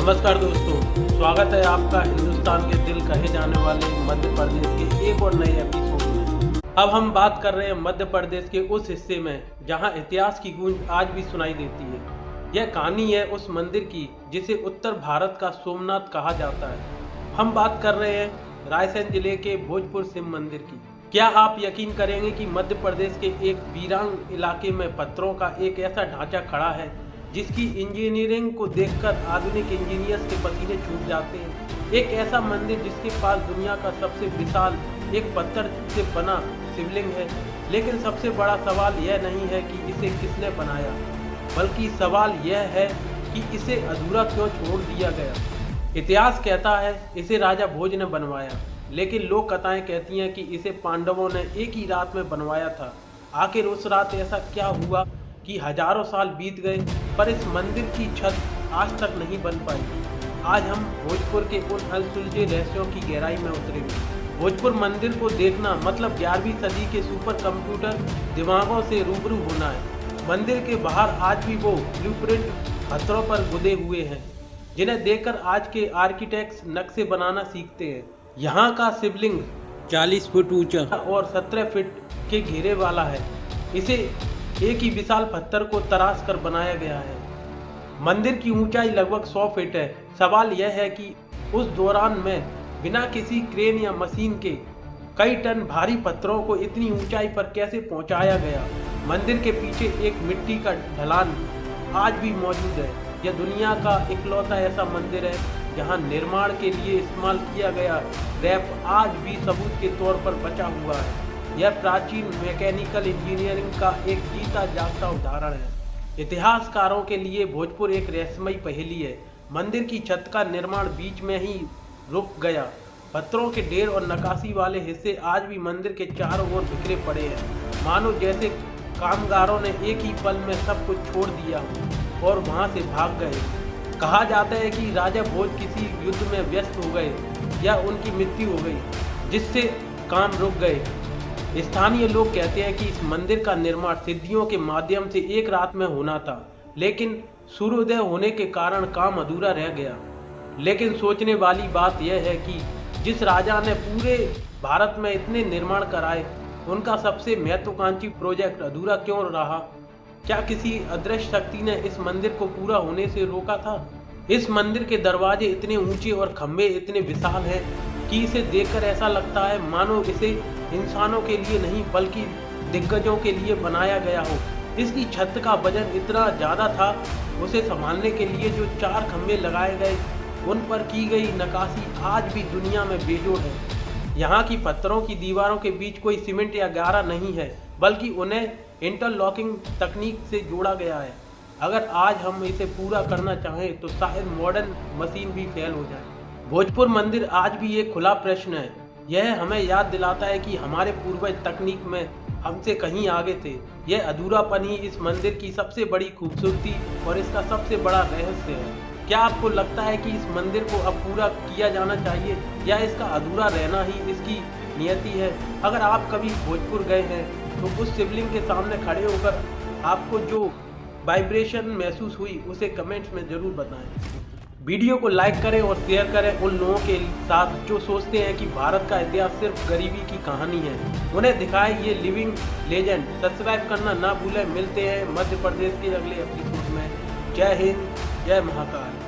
नमस्कार दोस्तों, स्वागत है आपका हिंदुस्तान के दिल कहे जाने वाले मध्य प्रदेश के एक और नए एपिसोड में। अब हम बात कर रहे हैं मध्य प्रदेश के उस हिस्से में जहां इतिहास की गूंज आज भी सुनाई देती है। यह कहानी है उस मंदिर की जिसे उत्तर भारत का सोमनाथ कहा जाता है। हम बात कर रहे हैं रायसेन जिले के भोजपुर शिव मंदिर की। क्या आप यकीन करेंगे कि मध्य प्रदेश के एक वीरान इलाके में पत्थरों का एक ऐसा ढांचा खड़ा है जिसकी इंजीनियरिंग को देखकर आधुनिक इंजीनियर्स के पसीने छूट जाते हैं। एक ऐसा मंदिर जिसके पास दुनिया का सबसे विशाल एक पत्थर से बना शिवलिंग है। लेकिन सबसे बड़ा सवाल यह नहीं है कि इसे किसने बनाया, बल्कि सवाल यह है कि इसे अधूरा क्यों छोड़ दिया गया। इतिहास कहता है इसे राजा भोज ने बनवाया, लेकिन लोक कथाएं कहती हैं कि इसे पांडवों ने एक ही रात में बनवाया था। आखिर उस रात ऐसा क्या हुआ कि हजारों साल बीत गए पर इस मंदिर की छत आज तक नहीं बन पाई। आज हम भोजपुर के उन अनसुलझे रहस्यों की गहराई में उतरेंगे। भोजपुर मंदिर को देखना मतलब 11वीं सदी के सुपर कंप्यूटर दिमागों से रूबरू होना है। मंदिर के बाहर आज भी वो ब्लूप्रिंट पत्थरों पर गुदे हुए हैं जिन्हें देखकर आज के आर्किटेक्ट्स नक्शे बनाना सीखते हैं। यहाँ का शिवलिंग 40 फुट ऊंचा और 17 फीट के घेरे वाला है। इसे एक ही विशाल पत्थर को तराश कर बनाया गया है। मंदिर की ऊंचाई लगभग 100 फीट है। सवाल यह है कि उस दौरान में बिना किसी क्रेन या मशीन के कई टन भारी पत्थरों को इतनी ऊंचाई पर कैसे पहुंचाया गया। मंदिर के पीछे एक मिट्टी का ढलान आज भी मौजूद है। यह दुनिया का इकलौता ऐसा मंदिर है जहां निर्माण के लिए इस्तेमाल किया गया रैप आज भी सबूत के तौर पर बचा हुआ है। यह प्राचीन मैकेनिकल इंजीनियरिंग का एक जीता जागता उदाहरण है। इतिहासकारों के लिए भोजपुर एक रहस्यमयी पहेली है। मंदिर की छत का निर्माण बीच में ही रुक गया। पत्थरों के ढेर और नक्काशी वाले हिस्से आज भी मंदिर के चारों ओर बिखरे पड़े हैं, मानो जैसे कामगारों ने एक ही पल में सब कुछ छोड़ दिया और वहां से भाग गए। कहा जाता है कि राजा भोज किसी युद्ध में व्यस्त हो गए या उनकी मृत्यु हो गई, जिससे काम रुक गए। स्थानीय लोग कहते हैं कि इस मंदिर का निर्माण सिद्धियों के माध्यम से एक रात में होना था, लेकिन सूर्योदय होने के कारण काम अधूरा रह गया। लेकिन सोचने वाली बात यह है कि जिस राजा ने पूरे भारत में इतने निर्माण कराए, उनका सबसे महत्वाकांक्षी प्रोजेक्ट अधूरा क्यों रहा? क्या किसी अदृश्य शक्ति ने इस मंदिर को पूरा होने से रोका था? इस मंदिर के दरवाजे इतने ऊंचे और खंभे इतने विशाल हैं कि इसे देखकर ऐसा लगता है मानो इसे इंसानों के लिए नहीं बल्कि दिग्गजों के लिए बनाया गया हो। इसकी छत का वजन इतना ज़्यादा था, उसे संभालने के लिए जो 4 खंभे लगाए गए उन पर की गई नक्काशी आज भी दुनिया में बेजोड़ है। यहाँ की पत्थरों की दीवारों के बीच कोई सीमेंट या गारा नहीं है, बल्कि उन्हें इंटरलॉकिंग तकनीक से जोड़ा गया है। अगर आज हम इसे पूरा करना चाहें तो शायद मॉडर्न मशीन भी फेल हो जाए। भोजपुर मंदिर आज भी एक खुला प्रश्न है। यह हमें याद दिलाता है कि हमारे पूर्वज तकनीक में हमसे कहीं आगे थे। यह अधूरापन ही इस मंदिर की सबसे बड़ी खूबसूरती और इसका सबसे बड़ा रहस्य है। क्या आपको लगता है कि इस मंदिर को अब पूरा किया जाना चाहिए या इसका अधूरा रहना ही इसकी नियति है? अगर आप कभी भोजपुर गए हैं तो उस शिवलिंग के सामने खड़े होकर आपको जो वाइब्रेशन महसूस हुई उसे कमेंट्स में ज़रूर बताएं। वीडियो को लाइक करें और शेयर करें उन लोगों के साथ जो सोचते हैं कि भारत का इतिहास सिर्फ गरीबी की कहानी है। उन्हें दिखाएं ये लिविंग लेजेंड। सब्सक्राइब करना ना भूलें। मिलते हैं मध्य प्रदेश के अगले एपिसोड में। जय हिंद, जय महाकाल।